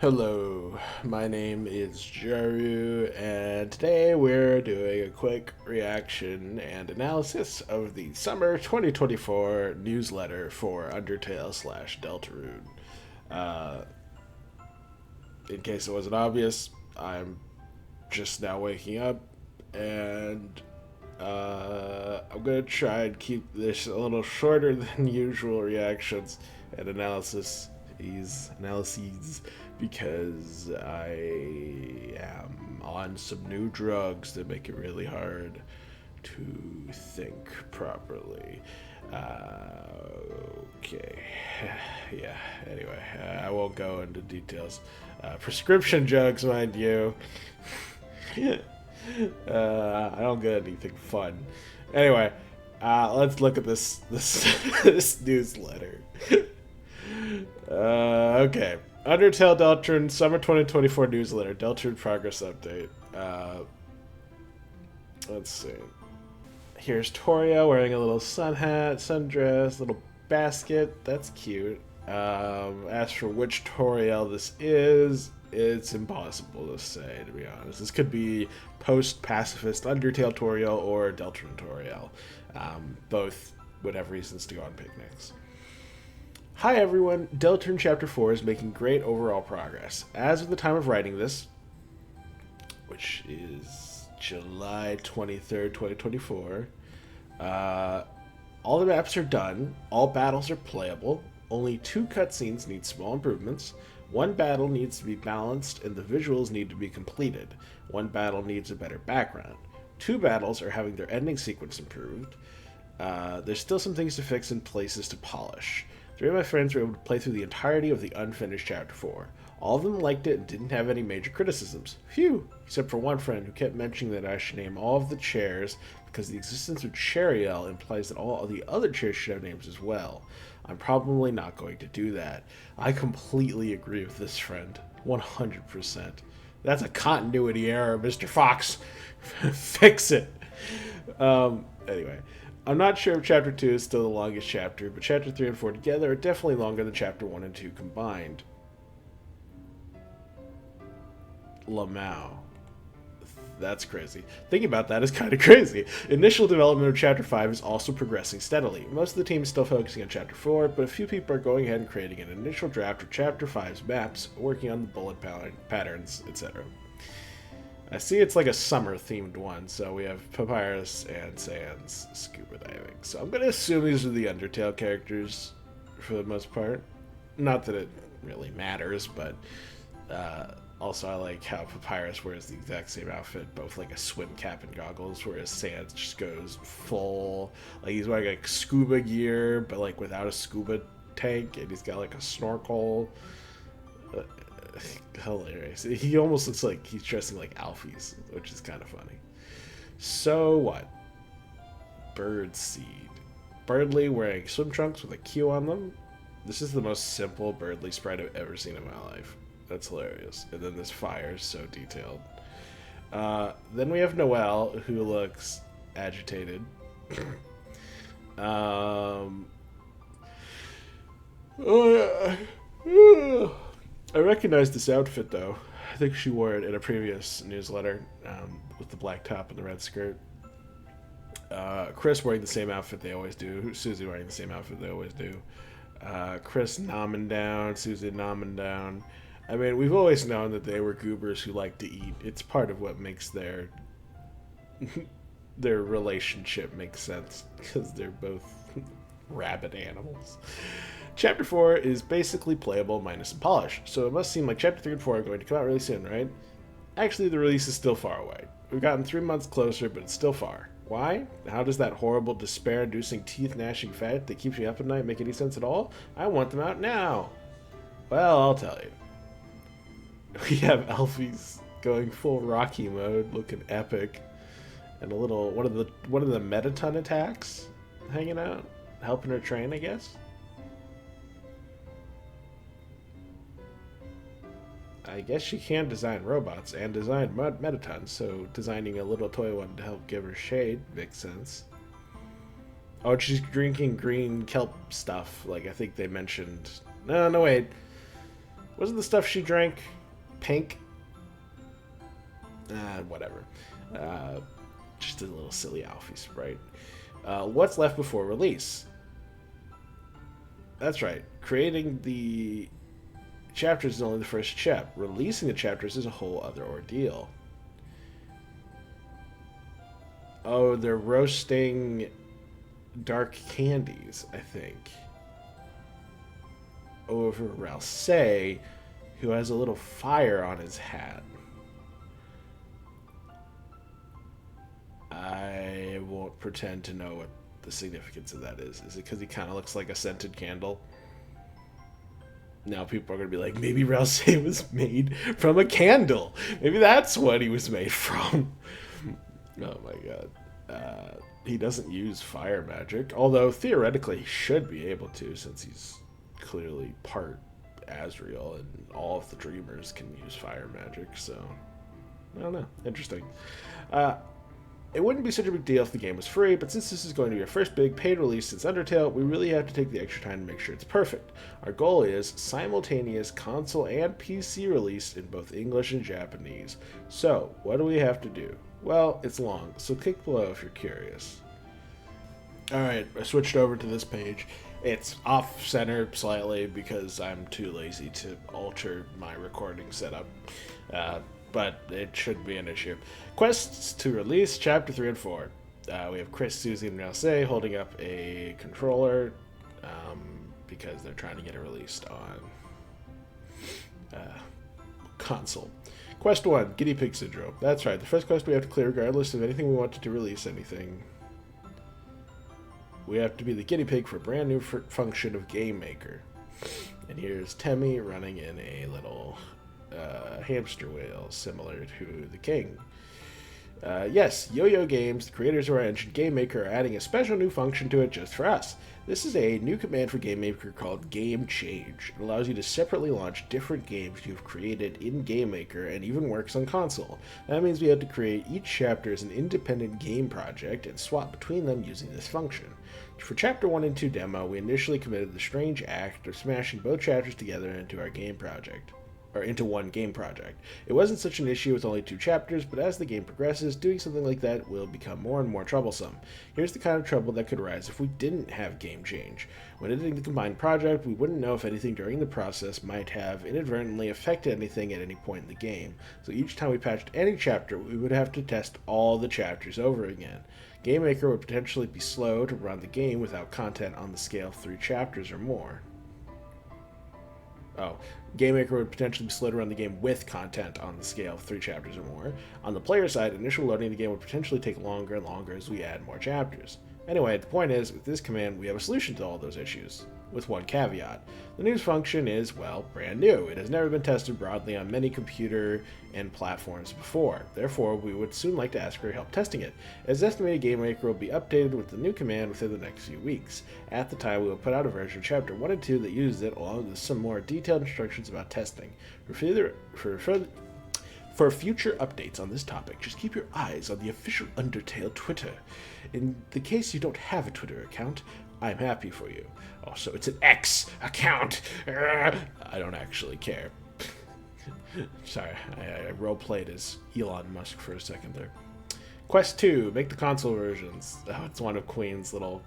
Hello, my name is Jaru, and today we're doing a quick reaction and analysis of the summer 2024 newsletter for Undertale slash Deltarune. Uh, in case it wasn't obvious, I'm just now waking up, and I'm gonna try and keep this a little shorter than usual reactions and analyses because I am on some new drugs that make it really hard to think properly. Okay. Yeah, anyway, I won't go into details. Prescription drugs, mind you. I don't get anything fun. Anyway, let's look at this this newsletter. Okay. Undertale Deltarune Summer 2024 Newsletter. Deltarune Progress Update. Let's see. Here's Toria wearing a little sun hat, sundress, little basket. That's cute. As for which Toriel this is, it's impossible to say, to be honest. This could be post-pacifist Undertale Toriel or Deltarune Toriel. Both would have reasons to go on picnics. Hi everyone, Deltarune Chapter 4 is making great overall progress. As of the time of writing this, which is July 23rd, 2024, all the maps are done, all battles are playable, only 2 cutscenes need small improvements, 1 battle needs to be balanced, and the visuals need to be completed. 1 battle needs a better background. 2 battles are having their ending sequence improved. There's still some things to fix and places to polish. 3 of my friends were able to play through the entirety of the unfinished Chapter 4. All of them liked it and didn't have any major criticisms. Phew! Except for one friend who kept mentioning that I should name all of the chairs because the existence of Chariel implies that all of the other chairs should have names as well. I'm probably not going to do that. I completely agree with this friend. 100%. That's a continuity error, Mr. Fox. Fix it. Anyway. I'm not sure if Chapter 2 is still the longest chapter, but Chapter 3 and 4 together are definitely longer than Chapter 1 and 2 combined. Lamau. That's crazy. Thinking about that is kind of crazy. Initial development of Chapter 5 is also progressing steadily. Most of the team is still focusing on Chapter 4, but a few people are going ahead and creating an initial draft of Chapter 5's maps, working on the bullet patterns, etc. I see it's like a summer-themed one, so we have Papyrus and Sans scuba diving. So I'm going to assume these are the Undertale characters for the most part. Not that it really matters, but also I like how Papyrus wears the exact same outfit, both like a swim cap and goggles, whereas Sans just goes full, like he's wearing like scuba gear, but like without a scuba tank, and he's got like a snorkel. Hilarious. He almost looks like he's dressing like Alfie's, which is kind of funny. So what? Birdseed. Birdly wearing swim trunks with a Q on them. This is the most simple Birdly sprite I've ever seen in my life. That's hilarious. And then this fire is so detailed. Then we have Noelle, who looks agitated. I recognize this outfit, though. I think she wore it in a previous newsletter with the black top and the red skirt. Chris wearing the same outfit they always do. Susie wearing the same outfit they always do. Chris nomming down, Susie nomming down. I mean, we've always known that they were goobers who like to eat. It's part of what makes their their relationship make sense, because they're both rabid animals. Chapter 4 is basically playable minus some polish, so it must seem like Chapter 3 and 4 are going to come out really soon, right? Actually, the release is still far away. We've gotten 3 months closer, but it's still far. Why? How does that horrible, despair-inducing, teeth-gnashing fight that keeps you up at night make any sense at all? I want them out now! Well, I'll tell you. We have Alfie's going full Rocky mode, looking epic, and a little one of the Metaton attacks hanging out, helping her train, I guess. I guess she can design robots and design Metatons, so designing a little toy one to help give her shade makes sense. Oh, she's drinking green kelp stuff, like I think they mentioned. No, wait. Wasn't the stuff she drank pink? Whatever. Uh, just a little silly Alfie sprite. What's left before release? That's right. Creating the chapters is only the first step. Releasing the chapters is a whole other ordeal. Oh, they're roasting dark candies, I think. Over Ralsei, who has a little fire on his hat. I won't pretend to know what the significance of that is. Is it because he kind of looks like a scented candle? Now people are going to be like, maybe Ralsei was made from a candle. Maybe that's what he was made from. Oh my god. He doesn't use fire magic, although theoretically he should be able to, since he's clearly part Asriel, and all of the Dreamers can use fire magic, so I don't know. Interesting. It wouldn't be such a big deal if the game was free, but since this is going to be our first big paid release since Undertale, we really have to take the extra time to make sure it's perfect. Our goal is simultaneous console and PC release in both English and Japanese. So, what do we have to do? Well, it's long, so click below if you're curious. Alright, I switched over to this page. It's off-center slightly because I'm too lazy to alter my recording setup. But it shouldn't be an issue. Quests to release Chapter 3 and 4. We have Chris, Susie, and Ralsei holding up a controller because they're trying to get it released on console. Quest 1, Guinea Pig Syndrome. That's right, the first quest we have to clear regardless of anything we wanted to release anything. We have to be the guinea pig for a brand new function of Game Maker. And here's Temmie running in a little hamster wheel similar to the king. Yes, Yo-Yo Games, the creators of our engine Game Maker, are adding a special new function to it just for us. This is a new command for Game Maker called Game Change. It allows you to separately launch different games you've created in Game Maker and even works on console. That means we have to create each chapter as an independent game project and swap between them using this function. For Chapter 1 and 2 demo, we initially committed the strange act of smashing both chapters together into our game project. Or into one game project. It wasn't such an issue with only 2 chapters, but as the game progresses, doing something like that will become more and more troublesome. Here's the kind of trouble that could arise if we didn't have Game Change. When editing the combined project, we wouldn't know if anything during the process might have inadvertently affected anything at any point in the game, so each time we patched any chapter, we would have to test all the chapters over again. Game Maker would potentially be slow to run the game without content on the scale of 3 chapters or more. Game Maker would potentially be slow to run the game with content on the scale of 3 chapters or more. On the player side, initial loading of the game would potentially take longer and longer as we add more chapters. Anyway, the point is, with this command, we have a solution to all those issues, with one caveat. The news function is, well, brand new. It has never been tested broadly on many computer and platforms before. Therefore, we would soon like to ask for your help testing it. It is estimated Game Maker will be updated with the new command within the next few weeks. At the time, we will put out a version of Chapter 1 and 2 that uses it, along with some more detailed instructions about testing. For future updates on this topic, just keep your eyes on the official Undertale Twitter. In the case you don't have a Twitter account, I'm happy for you. Also, it's an X account. I don't actually care. Sorry, I role-played as Elon Musk for a second there. Quest 2, make the console versions. Oh, it's one of Queen's little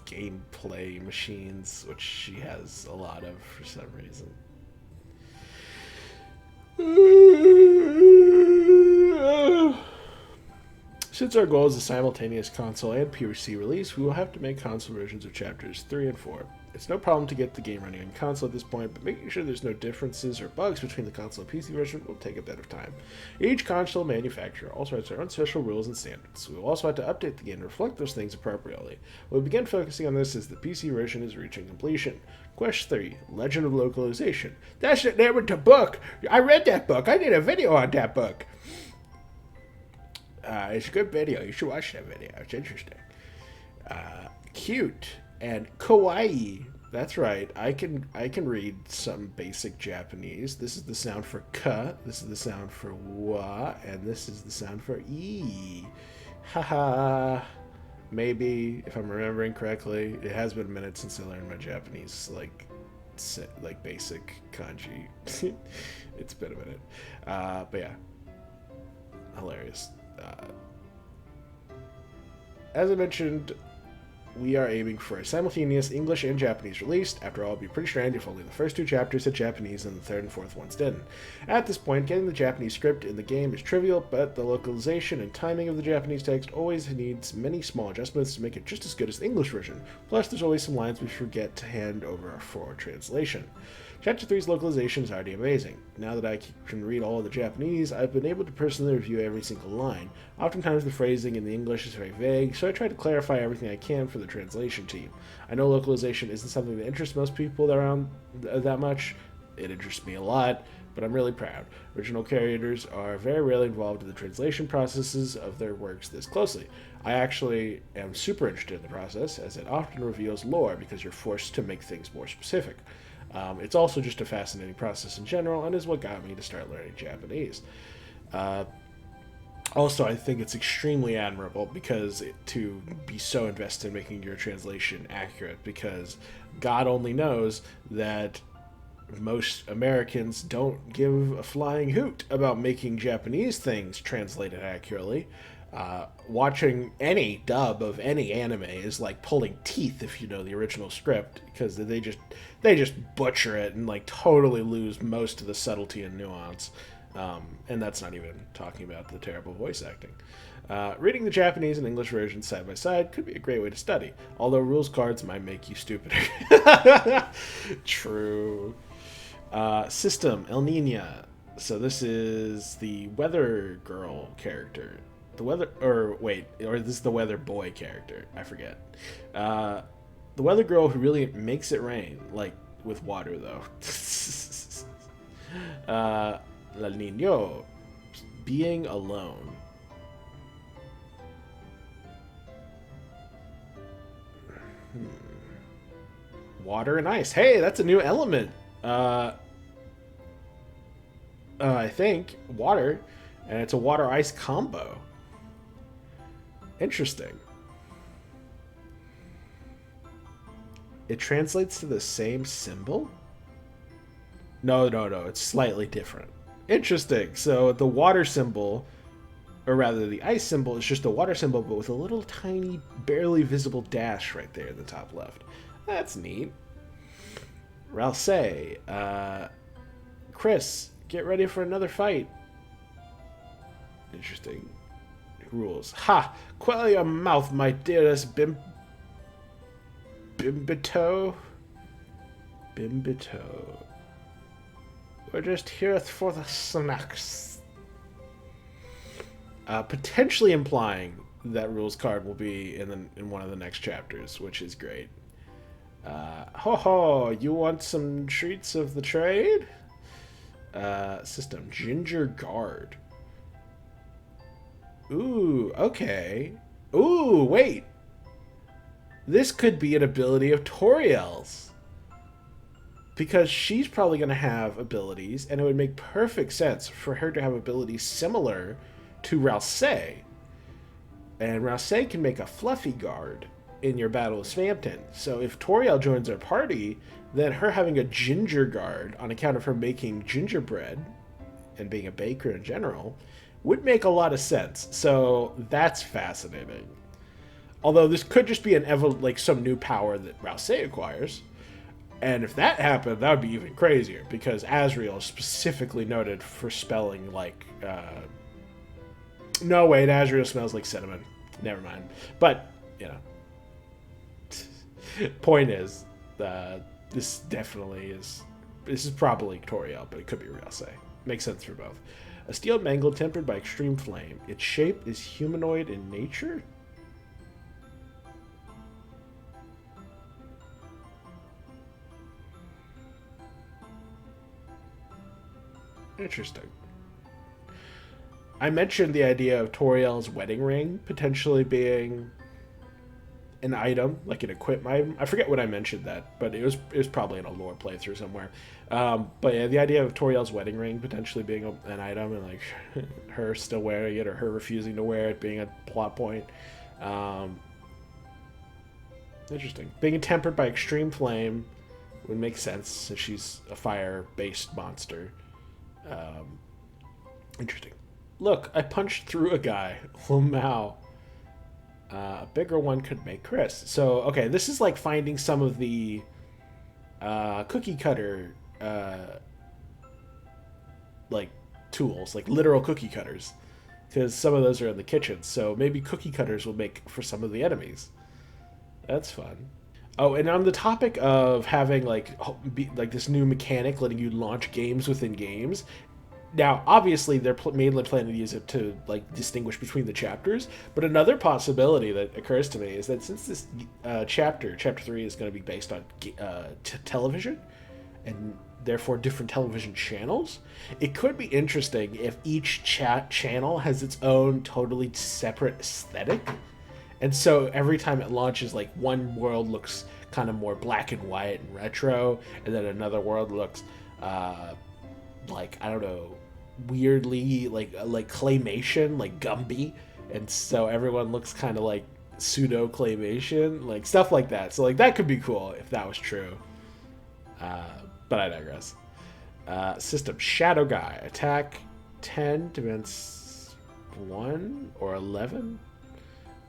gameplay machines, which she has a lot of for some reason. Since our goal is a simultaneous console and PC release, we will have to make console versions of chapters 3 and 4. It's no problem to get the game running on console at this point, but making sure there's no differences or bugs between the console and PC version will take a bit of time. Each console manufacturer also has their own special rules and standards, so we will also have to update the game to reflect those things appropriately. We'll begin focusing on this as the PC version is reaching completion. Quest 3, Legend of Localization. That's the name of the book! I read that book! I did a video on that book! It's a good video. You should watch that video. It's interesting. Cute and kawaii. That's right. I can read some basic Japanese. This is the sound for ka. This is the sound for wa, and this is the sound for e. Haha. Maybe, if I'm remembering correctly, it has been a minute since I learned my Japanese, like like basic kanji. It's been a minute, but yeah, hilarious. As I mentioned, we are aiming for a simultaneous English and Japanese release. After all, it'd be pretty strange if only the first 2 chapters had Japanese and the 3rd and 4th ones didn't. At this point, getting the Japanese script in the game is trivial, but the localization and timing of the Japanese text always needs many small adjustments to make it just as good as the English version. Plus, there's always some lines we forget to hand over for translation. Chapter 3's localization is already amazing. Now that I can read all of the Japanese, I've been able to personally review every single line. Oftentimes the phrasing in the English is very vague, so I try to clarify everything I can for the translation team. I know localization isn't something that interests most people around that much. It interests me a lot, but I'm really proud. Original creators are very rarely involved in the translation processes of their works this closely. I actually am super interested in the process, as it often reveals lore because you're forced to make things more specific. It's also just a fascinating process in general, and is what got me to start learning Japanese. Also, I think it's extremely admirable to be so invested in making your translation accurate, because God only knows that most Americans don't give a flying hoot about making Japanese things translated accurately. Watching any dub of any anime is like pulling teeth if you know the original script, because they just butcher it and like totally lose most of the subtlety and nuance. And that's not even talking about the terrible voice acting. Reading the Japanese and English versions side by side could be a great way to study, although rules cards might make you stupider. True. System, El Nina. So this is the weather girl character. Or this is the weather boy character. I forget. The weather girl who really makes it rain, like with water though. El Niño, being alone. Water and ice. Hey, that's a new element. I think water, and it's a water ice combo. Interesting. It translates to the same symbol? No, it's slightly different. Interesting. So the water symbol, or rather the ice symbol, is just a water symbol, but with a little tiny, barely visible dash right there in the top left. That's neat. Ralsei. Chris, get ready for another fight. Interesting. Rules. Ha! Quell your mouth, my dearest Bimbito. We're just here for the snacks. Potentially implying that rules card will be in one of the next chapters, which is great. You want some treats of the trade? System. Ginger Guard. Ooh, okay. Ooh, wait. This could be an ability of Toriel's. Because she's probably going to have abilities, and it would make perfect sense for her to have abilities similar to Ralsei. And Ralsei can make a fluffy guard in your battle with Svampton. So if Toriel joins our party, then her having a ginger guard on account of her making gingerbread and being a baker in general would make a lot of sense. So that's fascinating. Although this could just be some new power that Ralsei acquires. And if that happened, that would be even crazier, because Asriel is specifically noted for spelling no, wait, Asriel smells like cinnamon. Never mind. But, point is, this is probably Toriel, but it could be Ralsei. Makes sense for both. A steel mangle tempered by extreme flame. Its shape is humanoid in nature? Interesting. I mentioned the idea of Toriel's wedding ring potentially being an item, like an equip item. I forget when I mentioned that, but it was probably in a lore playthrough somewhere. But yeah, the idea of Toriel's wedding ring potentially being an item, and like her still wearing it or her refusing to wear it being a plot point. Interesting. Being tempered by extreme flame Would make sense since she's a fire-based monster. Um, Interesting. Look, I punched through a guy. Wow. A bigger one could make Chris. So, okay, this is like finding some of the cookie cutter like tools, like literal cookie cutters, because some of those are in the kitchen. So maybe cookie cutters will make for some of the enemies. That's fun. Oh, and on the topic of having like this new mechanic letting you launch games within games, now, obviously, they're mainly planning to use it to like distinguish between the chapters. But another possibility that occurs to me is that since this chapter 3, is going to be based on television, and therefore different television channels, it could be interesting if each channel has its own totally separate aesthetic. And so every time it launches, like one world looks kind of more black and white and retro, and then another world looks like, I don't know, weirdly like claymation, like Gumby, and so everyone looks kind of like pseudo claymation, like stuff like that. So like that could be cool if that was true. But I digress. System: Shadow Guy, attack 10, defense 1 or 11.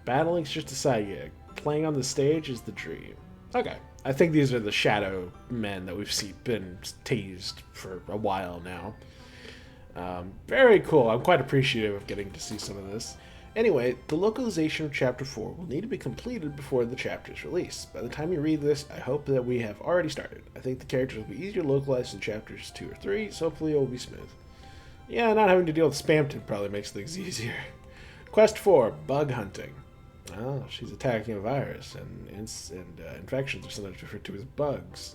Battling's just a side gig. Playing on the stage is the dream. Okay. I think these are the shadow men that we've been teased for a while now. Very cool. I'm quite appreciative of getting to see some of this. Anyway, the localization of Chapter 4 will need to be completed before the chapter's release. By the time you read this, I hope that we have already started. I think the characters will be easier to localize than Chapters 2 or 3, so hopefully it will be smooth. Yeah, not having to deal with spam tip probably makes things easier. Quest 4, Bug Hunting. Oh, she's attacking a virus, and infections are sometimes referred to as bugs.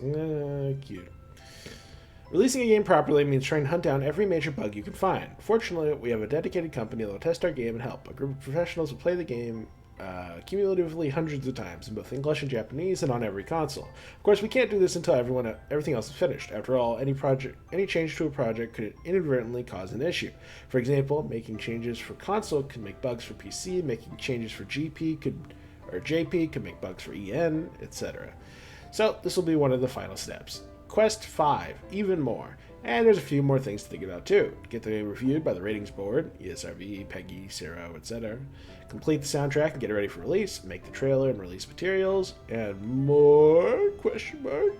Cute. Releasing a game properly means trying to hunt down every major bug you can find. Fortunately, we have a dedicated company that will test our game and help. A group of professionals will play the game cumulatively hundreds of times in both English and Japanese and on every console. Of course, we can't do this until everything else is finished. After all, any change to a project could inadvertently cause an issue. For example, making changes for console could make bugs for PC, making changes for JP could make bugs for EN, etc. So this will be one of the final steps. Quest 5, even more. And there's a few more things to think about too. Get the game reviewed by the ratings board, ESRB, PEGI, Zero, etc. Complete the soundtrack and get it ready for release. Make the trailer and release materials. And more? Question mark?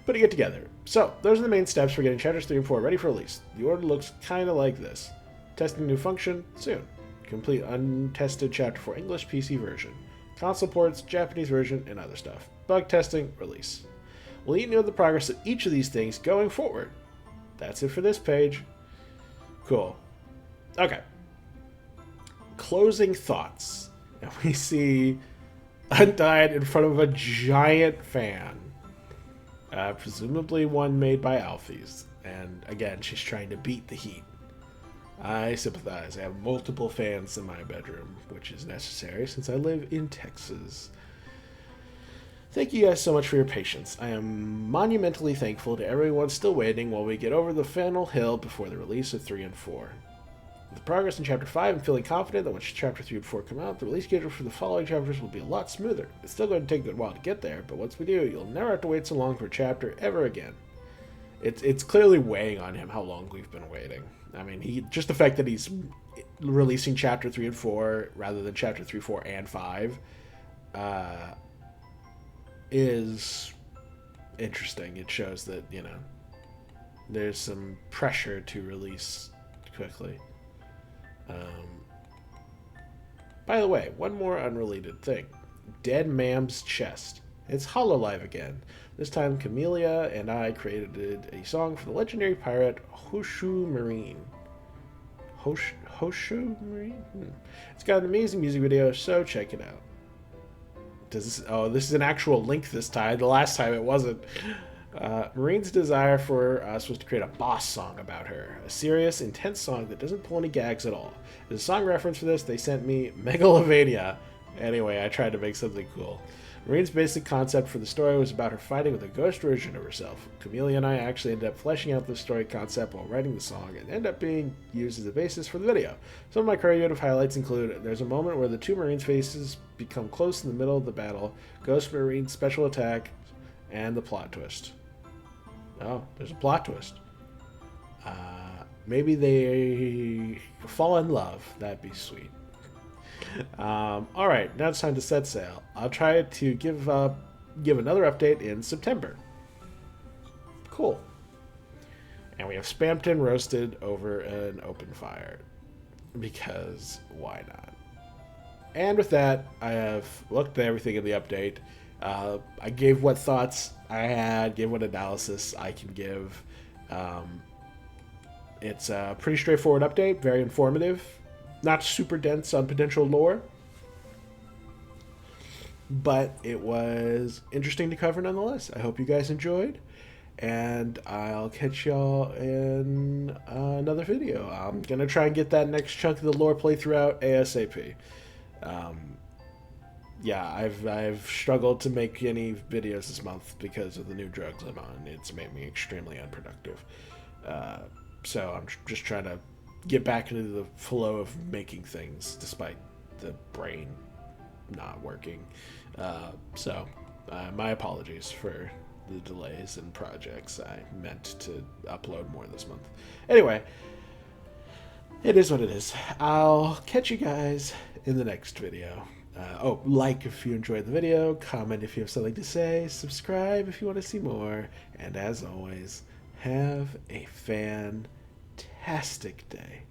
Putting it together. So, those are the main steps for getting Chapters 3 and 4 ready for release. The order looks kind of like this. Testing new function, soon. Complete untested Chapter 4 English PC version. Console ports, Japanese version, and other stuff. Bug testing, release. We'll let you know the progress of each of these things going forward. That's it for this page. Cool. Okay. Closing thoughts. And we see Undyne in front of a giant fan. Presumably one made by Alphys. And again, she's trying to beat the heat. I sympathize. I have multiple fans in my bedroom, which is necessary since I live in Texas. Thank you guys so much for your patience. I am monumentally thankful to everyone still waiting while we get over the final hill before the release of 3 and 4. With the progress in Chapter 5, I'm feeling confident that once Chapter 3 and 4 come out, the release schedule for the following chapters will be a lot smoother. It's still going to take a good while to get there, but once we do, you'll never have to wait so long for a chapter ever again. It's clearly weighing on him how long we've been waiting. I mean, just the fact that he's releasing Chapter 3 and 4 rather than Chapter 3, 4, and 5, is interesting. It shows that, there's some pressure to release quickly. By the way, one more unrelated thing. Dead Mam's Chest. It's Hololive again. This time, Camellia and I created a song for the legendary pirate Hoshu Marine. Hoshu Marine? It's got an amazing music video, so check it out. This is an actual link this time. The last time it wasn't. Marine's desire for us was to create a boss song about her. A serious, intense song that doesn't pull any gags at all. As a song reference for this, they sent me Megalovania. Anyway, I tried to make something cool. Marine's basic concept for the story was about her fighting with a ghost version of herself. Camellia and I actually ended up fleshing out the story concept while writing the song and ended up being used as a basis for the video. Some of my creative highlights include there's a moment where the two Marines' faces become close in the middle of the battle, Ghost Marine's special attack, and the plot twist. Oh, there's a plot twist. Maybe they fall in love. That'd be sweet. All right, now it's time to set sail. I'll try to give another update in September. Cool. And we have Spamped and roasted over an open fire. Because why not? And with that, I have looked at everything in the update. I gave what thoughts I had, gave what analysis I can give. It's a pretty straightforward update, very informative, not super dense on potential lore, but it was interesting to cover nonetheless. I hope you guys enjoyed, and I'll catch y'all in another video. I'm gonna try and get that next chunk of the lore playthrough out ASAP. Yeah, I've struggled to make any videos this month because of the new drugs I'm on. It's made me extremely unproductive. So I'm just trying to get back into the flow of making things despite the brain not working. My apologies for the delays in projects. I meant to upload more this month. Anyway, it is what it is. I'll catch you guys in the next video. Like if you enjoyed the video, comment if you have something to say, subscribe if you want to see more, and as always, have a fantastic day.